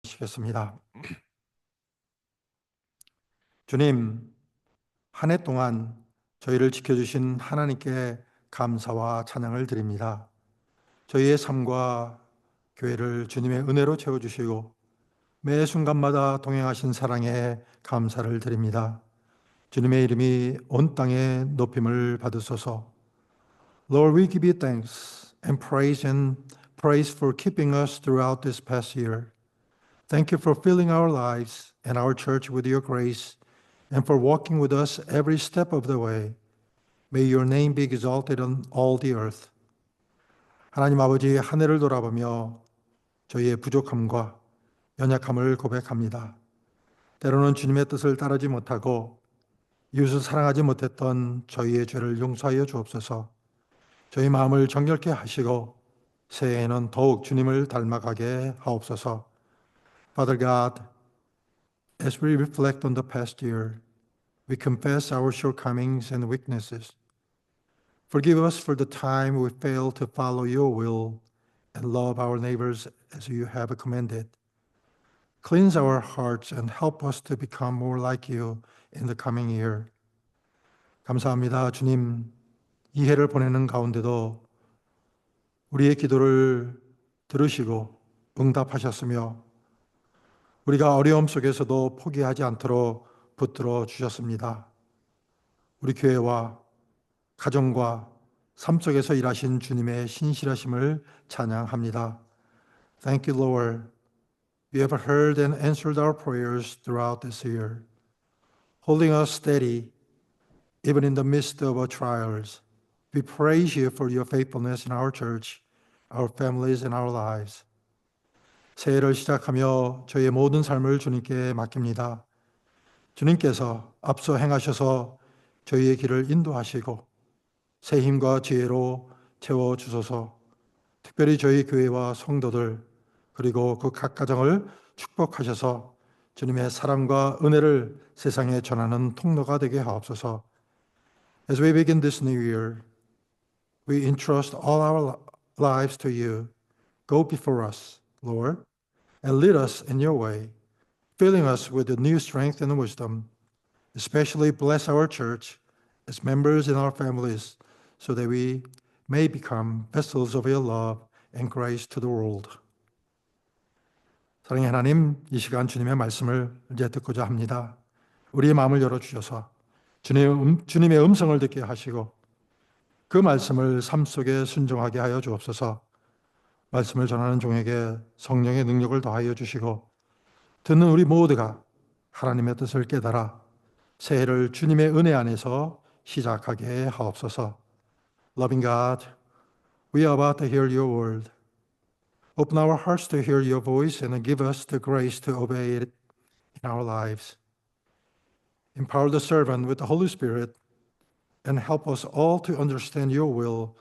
시겠습니다. 주님, 한 해 동안 저희를 지켜주신 하나님께 감사와 찬양을 드립니다. 저희의 삶과 교회를 주님의 은혜로 채워주시고 매 순간마다 동행하신 사랑에 감사를 드립니다. 주님의 이름이 온 땅에 높임을 받으소서. Lord, we give you thanks and praise for keeping us throughout this past year. Thank you for filling our lives and our church with your grace and for walking with us every step of the way. May your name be exalted on all the earth. 하나님 아버지, 한 해를 돌아보며 저희의 부족함과 연약함을 고백합니다. 때로는 주님의 뜻을 따르지 못하고 이웃을 사랑하지 못했던 저희의 죄를 용서하여 주옵소서. 저희 마음을 정결케 하시고 새해에는 더욱 주님을 닮아가게 하옵소서. Father God, as we reflect on the past year, we confess our shortcomings and weaknesses. Forgive us for the time we failed to follow your will and love our neighbors as you have commanded. Cleanse our hearts and help us to become more like you in the coming year. 감사합니다. 주님, 이 해를 보내는 가운데도 우리의 기도를 들으시고 응답하셨으며 우리가 어려움 속에서도 포기하지 않도록 붙들어 주셨습니다. 우리 교회와 가정과 삶 속에서 일하신 주님의 신실하심을 찬양합니다. Thank you, Lord. You have heard and answered our prayers throughout this year, holding us steady even in the midst of our trials. We praise you for your faithfulness in our church, our families, and our lives. 새해를 시작하며 저희의 모든 삶을 주님께 맡깁니다. 주님께서 앞서 행하셔서 저희의 길을 인도하시고 새 힘과 지혜로 채워주소서. 특별히 저희 교회와 성도들 그리고 그 각 가정을 축복하셔서 주님의 사랑과 은혜를 세상에 전하는 통로가 되게 하옵소서. As we begin this new year, we entrust all our lives to you. Go before us, Lord, and lead us in your way, filling us with the new strength and wisdom. Especially bless our church as members and our families so that we may become vessels of your love and grace to the world. 사랑의 하나님, 이 시간 주님의 말씀을 이제 듣고자 합니다. 우리의 마음을 열어주셔서 주님의 음성을 듣게 하시고 그 말씀을 삶 속에 순종하게 하여 주옵소서. 말씀을 전하는 종에게 성령의 능력을 더하여 주시고 듣는 우리 모두가 하나님의 뜻을 깨달아 새해를 주님의 은혜 안에서 시작하게 하옵소서. Loving God, we are about to hear your word. Open our hearts to hear your voice and give us the grace to obey it in our lives. Empower the servant with the Holy Spirit and help us all to understand your will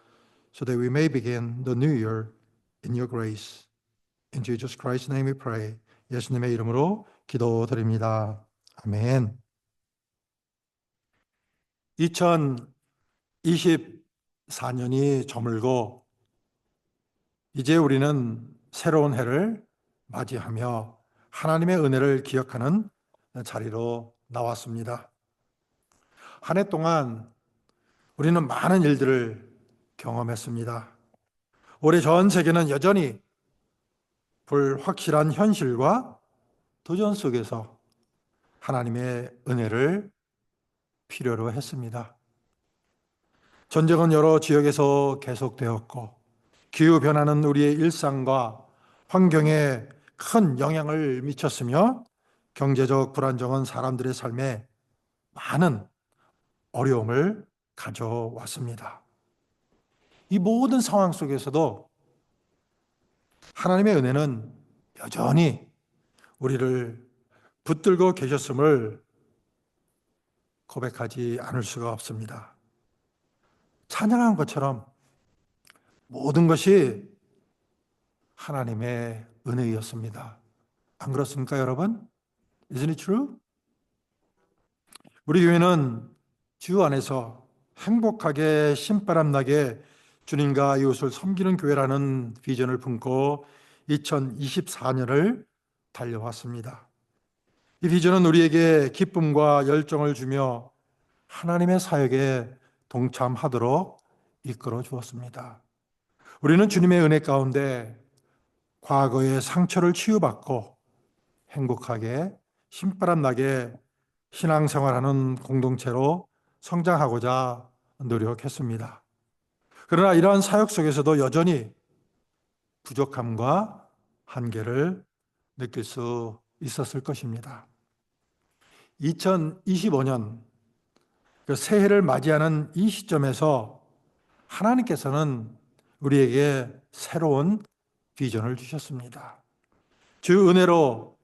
so that we may begin the new year in your grace. In Jesus Christ's name we pray. 예수님의 이름으로 기도드립니다. 아멘. 2024년이 저물고 이제 우리는 새로운 해를 맞이하며 하나님의 은혜를 기억하는 자리로 나왔습니다. 한 해 동안 우리는 많은 일들을 경험했습니다. 올해 전 세계는 여전히 불확실한 현실과 도전 속에서 하나님의 은혜를 필요로 했습니다. 전쟁은 여러 지역에서 계속되었고 기후변화는 우리의 일상과 환경에 큰 영향을 미쳤으며 경제적 불안정은 사람들의 삶에 많은 어려움을 가져왔습니다. 이 모든 상황 속에서도 하나님의 은혜는 여전히 우리를 붙들고 계셨음을 고백하지 않을 수가 없습니다. 찬양한 것처럼 모든 것이 하나님의 은혜였습니다. 안 그렇습니까, 여러분? Isn't it true? 우리 교회는 주 안에서 행복하게 신바람나게 주님과 이웃을 섬기는 교회라는 비전을 품고 2024년을 달려왔습니다. 이 비전은 우리에게 기쁨과 열정을 주며 하나님의 사역에 동참하도록 이끌어 주었습니다. 우리는 주님의 은혜 가운데 과거의 상처를 치유받고 행복하게 신바람 나게 신앙생활하는 공동체로 성장하고자 노력했습니다. 그러나 이러한 사역 속에서도 여전히 부족함과 한계를 느낄 수 있었을 것입니다. 2025년 새해를 맞이하는 이 시점에서 하나님께서는 우리에게 새로운 비전을 주셨습니다. 주 은혜로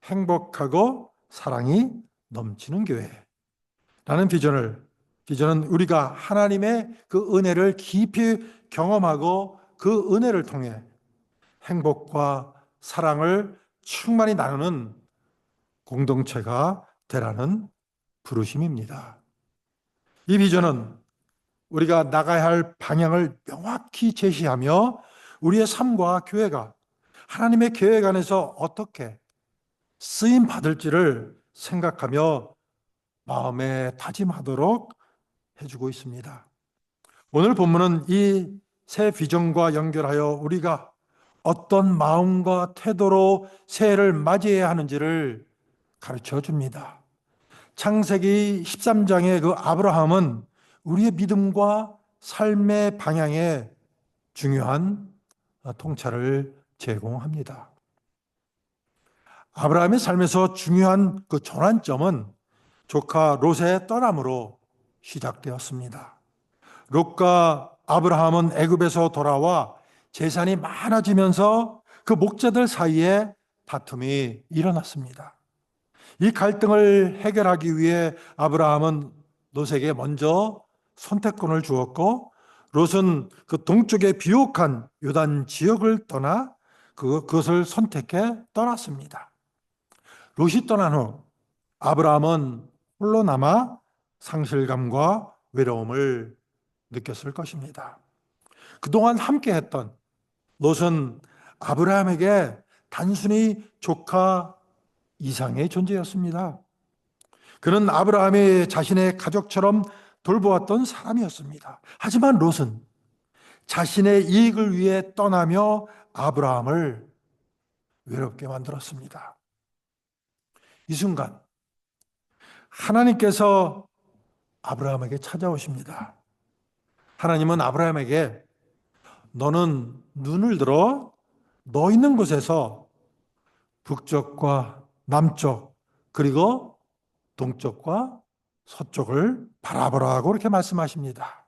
행복하고 사랑이 넘치는 교회라는 비전은 우리가 하나님의 그 은혜를 깊이 경험하고 그 은혜를 통해 행복과 사랑을 충만히 나누는 공동체가 되라는 부르심입니다. 이 비전은 우리가 나가야 할 방향을 명확히 제시하며 우리의 삶과 교회가 하나님의 계획 안에서 어떻게 쓰임 받을지를 생각하며 마음에 다짐하도록 해주고 있습니다. 오늘 본문은 이 새 비전과 연결하여 우리가 어떤 마음과 태도로 새해를 맞이해야 하는지를 가르쳐 줍니다. 창세기 13장의 그 아브라함은 우리의 믿음과 삶의 방향에 중요한 통찰을 제공합니다. 아브라함의 삶에서 중요한 그 전환점은 조카 롯의 떠남으로 시작되었습니다. 롯과 아브라함은 애굽에서 돌아와 재산이 많아지면서 그 목자들 사이에 다툼이 일어났습니다. 이 갈등을 해결하기 위해 아브라함은 롯에게 먼저 선택권을 주었고 롯은 그 동쪽의 비옥한 요단 지역을 떠나 그것을 선택해 떠났습니다. 롯이 떠난 후 아브라함은 홀로 남아 상실감과 외로움을 느꼈을 것입니다. 그동안 함께했던 롯은 아브라함에게 단순히 조카 이상의 존재였습니다. 그는 아브라함이 자신의 가족처럼 돌보았던 사람이었습니다. 하지만 롯은 자신의 이익을 위해 떠나며 아브라함을 외롭게 만들었습니다. 이 순간 하나님께서 아브라함에게 찾아오십니다. 하나님은 아브라함에게 너는 눈을 들어 너 있는 곳에서 북쪽과 남쪽 그리고 동쪽과 서쪽을 바라보라고 이렇게 말씀하십니다.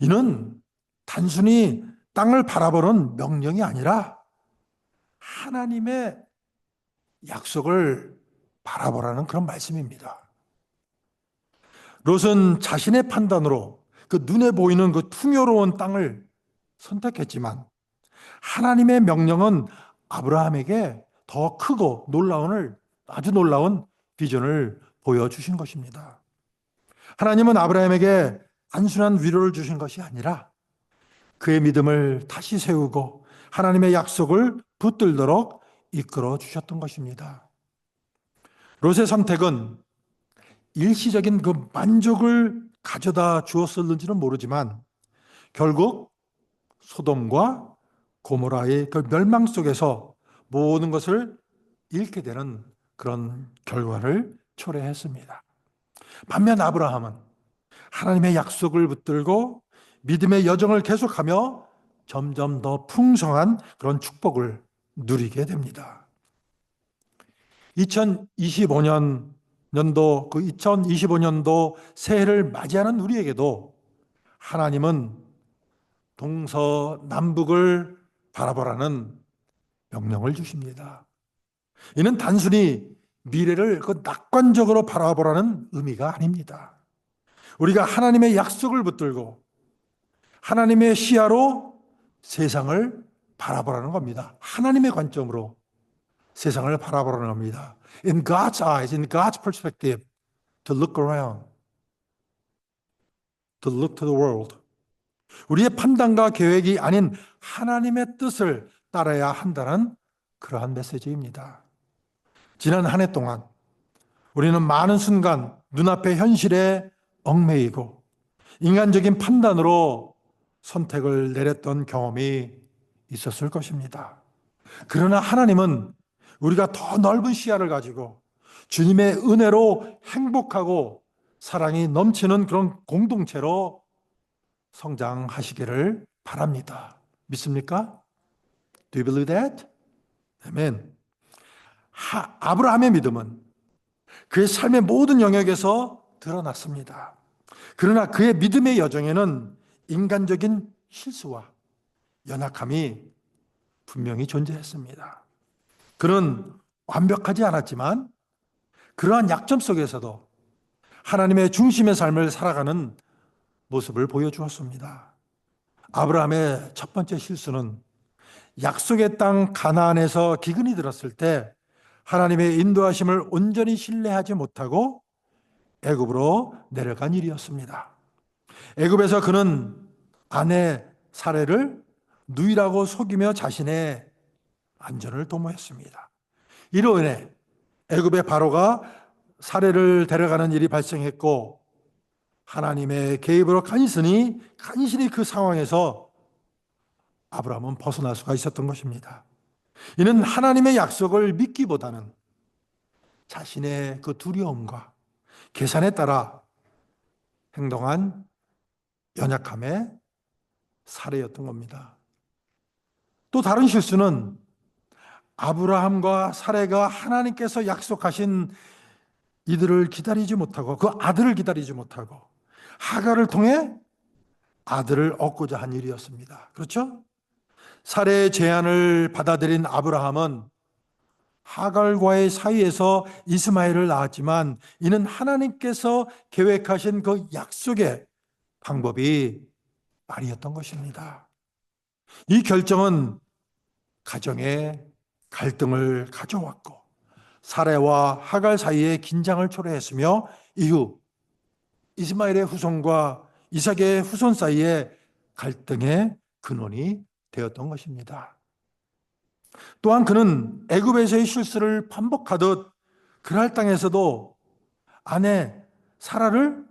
이는 단순히 땅을 바라보는 명령이 아니라 하나님의 약속을 바라보라는 그런 말씀입니다. 롯은 자신의 판단으로 그 눈에 보이는 그 풍요로운 땅을 선택했지만 하나님의 명령은 아브라함에게 더 크고 아주 놀라운 비전을 보여주신 것입니다. 하나님은 아브라함에게 단순한 위로를 주신 것이 아니라 그의 믿음을 다시 세우고 하나님의 약속을 붙들도록 이끌어 주셨던 것입니다. 롯의 선택은 일시적인 그 만족을 가져다 주었을는지는 모르지만 결국 소돔과 고모라의 그 멸망 속에서 모든 것을 잃게 되는 그런 결과를 초래했습니다. 반면 아브라함은 하나님의 약속을 붙들고 믿음의 여정을 계속하며 점점 더 풍성한 그런 축복을 누리게 됩니다. 2025년도 새해를 맞이하는 우리에게도 하나님은 동서남북을 바라보라는 명령을 주십니다. 이는 단순히 미래를 그 낙관적으로 바라보라는 의미가 아닙니다. 우리가 하나님의 약속을 붙들고 하나님의 시야로 세상을 바라보라는 겁니다. 하나님의 관점으로 세상을 바라보라는 겁니다. In God's eyes, in God's perspective, to look around, to look to the world. 우리의 판단과 계획이 아닌 하나님의 뜻을 따라야 한다는 그러한 메시지입니다. 지난 한 해 동안 우리는 많은 순간 눈앞의 현실에 얽매이고 인간적인 판단으로 선택을 내렸던 경험이 있었을 것입니다. 그러나 하나님은 우리가 더 넓은 시야를 가지고 주님의 은혜로 행복하고 사랑이 넘치는 그런 공동체로 성장하시기를 바랍니다. 믿습니까? Do you believe that? 아멘. 아브라함의 믿음은 그의 삶의 모든 영역에서 드러났습니다. 그러나 그의 믿음의 여정에는 인간적인 실수와 연약함이 분명히 존재했습니다. 그는 완벽하지 않았지만 그러한 약점 속에서도 하나님의 중심의 삶을 살아가는 모습을 보여주었습니다. 아브라함의 첫 번째 실수는 약속의 땅 가나안에서 기근이 들었을 때 하나님의 인도하심을 온전히 신뢰하지 못하고 애굽으로 내려간 일이었습니다. 애굽에서 그는 아내 사레를 누이라고 속이며 자신의 안전을 도모했습니다. 이로 인해 애굽의 바로가 사레를 데려가는 일이 발생했고 하나님의 개입으로 간신히 그 상황에서 아브라함은 벗어날 수가 있었던 것입니다. 이는 하나님의 약속을 믿기보다는 자신의 그 두려움과 계산에 따라 행동한 연약함의 사례였던 겁니다. 또 다른 실수는 아브라함과 사레가 하나님께서 약속하신 이들을 기다리지 못하고 그 아들을 기다리지 못하고 하갈을 통해 아들을 얻고자 한 일이었습니다. 그렇죠? 사레의 제안을 받아들인 아브라함은 하갈과의 사이에서 이스마엘을 낳았지만 이는 하나님께서 계획하신 그 약속의 방법이 아니었던 것입니다. 이 결정은 가정에 갈등을 가져왔고 사레와 하갈 사이에 긴장을 초래했으며 이후 이스마엘의 후손과 이삭의 후손 사이에 갈등의 근원이 되었던 것입니다. 또한 그는 애굽에서의 실수를 반복하듯 그랄 땅에서도 아내 사라를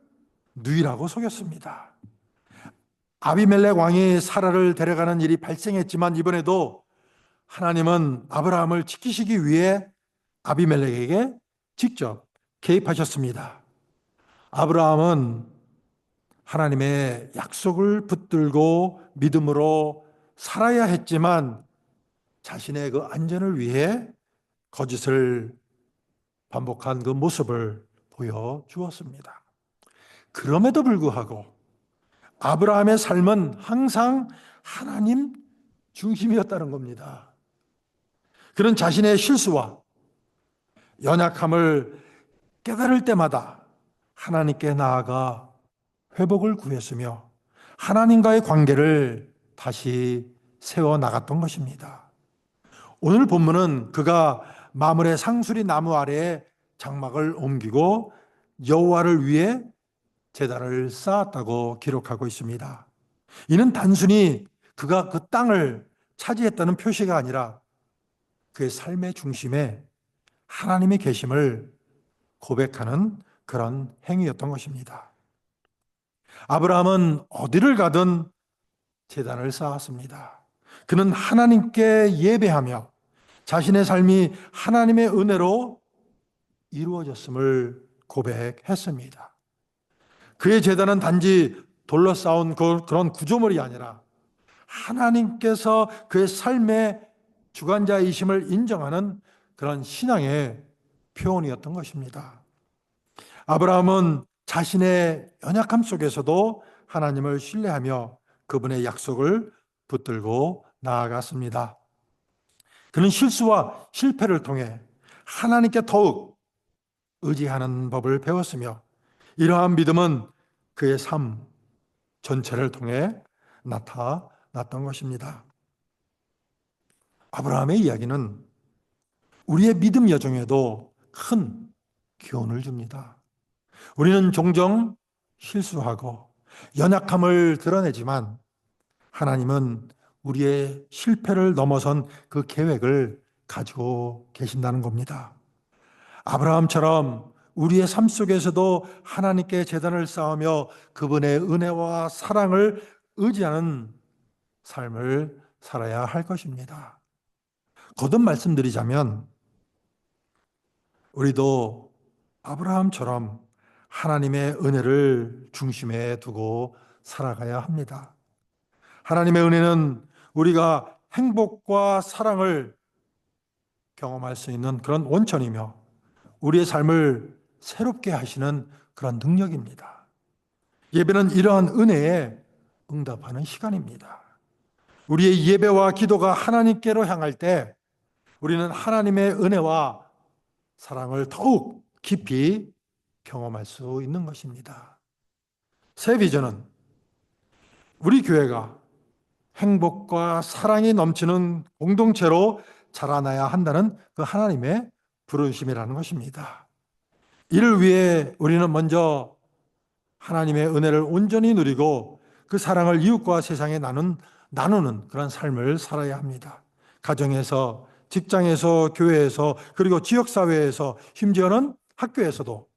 누이라고 속였습니다. 아비멜렉 왕이 사라를 데려가는 일이 발생했지만 이번에도 하나님은 아브라함을 지키시기 위해 아비멜렉에게 직접 개입하셨습니다. 아브라함은 하나님의 약속을 붙들고 믿음으로 살아야 했지만 자신의 그 안전을 위해 거짓을 반복한 그 모습을 보여주었습니다. 그럼에도 불구하고 아브라함의 삶은 항상 하나님 중심이었다는 겁니다. 그는 자신의 실수와 연약함을 깨달을 때마다 하나님께 나아가 회복을 구했으며 하나님과의 관계를 다시 세워나갔던 것입니다. 오늘 본문은 그가 마므레 상수리 나무 아래에 장막을 옮기고 여호와를 위해 제단을 쌓았다고 기록하고 있습니다. 이는 단순히 그가 그 땅을 차지했다는 표시가 아니라 그의 삶의 중심에 하나님의 계심을 고백하는 그런 행위였던 것입니다. 아브라함은 어디를 가든 제단을 쌓았습니다. 그는 하나님께 예배하며 자신의 삶이 하나님의 은혜로 이루어졌음을 고백했습니다. 그의 제단은 단지 돌로 쌓은 그런 구조물이 아니라 하나님께서 그의 삶의 주관자이심을 인정하는 그런 신앙의 표현이었던 것입니다. 아브라함은 자신의 연약함 속에서도 하나님을 신뢰하며 그분의 약속을 붙들고 나아갔습니다. 그는 실수와 실패를 통해 하나님께 더욱 의지하는 법을 배웠으며 이러한 믿음은 그의 삶 전체를 통해 나타났던 것입니다. 아브라함의 이야기는 우리의 믿음 여정에도 큰 교훈을 줍니다. 우리는 종종 실수하고 연약함을 드러내지만 하나님은 우리의 실패를 넘어선 그 계획을 가지고 계신다는 겁니다. 아브라함처럼 우리의 삶 속에서도 하나님께 제단을 쌓으며 그분의 은혜와 사랑을 의지하는 삶을 살아야 할 것입니다. 거듭 말씀드리자면 우리도 아브라함처럼 하나님의 은혜를 중심에 두고 살아가야 합니다. 하나님의 은혜는 우리가 행복과 사랑을 경험할 수 있는 그런 원천이며 우리의 삶을 새롭게 하시는 그런 능력입니다. 예배는 이러한 은혜에 응답하는 시간입니다. 우리의 예배와 기도가 하나님께로 향할 때 우리는 하나님의 은혜와 사랑을 더욱 깊이 경험할 수 있는 것입니다. 새 비전은 우리 교회가 행복과 사랑이 넘치는 공동체로 자라나야 한다는 그 하나님의 부르심이라는 것입니다. 이를 위해 우리는 먼저 하나님의 은혜를 온전히 누리고 그 사랑을 이웃과 세상에 나누는 그런 삶을 살아야 합니다. 가정에서, 직장에서, 교회에서, 그리고 지역사회에서, 심지어는 학교에서도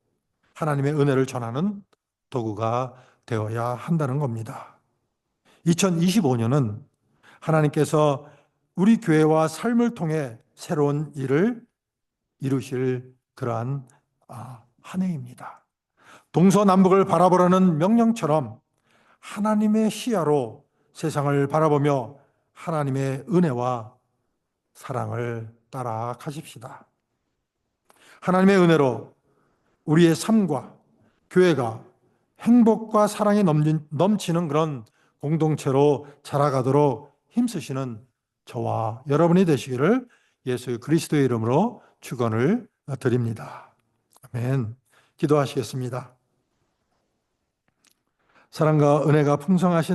하나님의 은혜를 전하는 도구가 되어야 한다는 겁니다. 2025년은 하나님께서 우리 교회와 삶을 통해 새로운 일을 이루실 그러한 한 해입니다. 동서남북을 바라보라는 명령처럼 하나님의 시야로 세상을 바라보며 하나님의 은혜와 사랑을 따라가십시다. 하나님의 은혜로 우리의 삶과 교회가 행복과 사랑이 넘치는 그런 공동체로 자라가도록 힘쓰시는 저와 여러분이 되시기를 예수 그리스도의 이름으로 축원을 드립니다. 아멘. 기도하시겠습니다. 사랑과 은혜가 풍성하신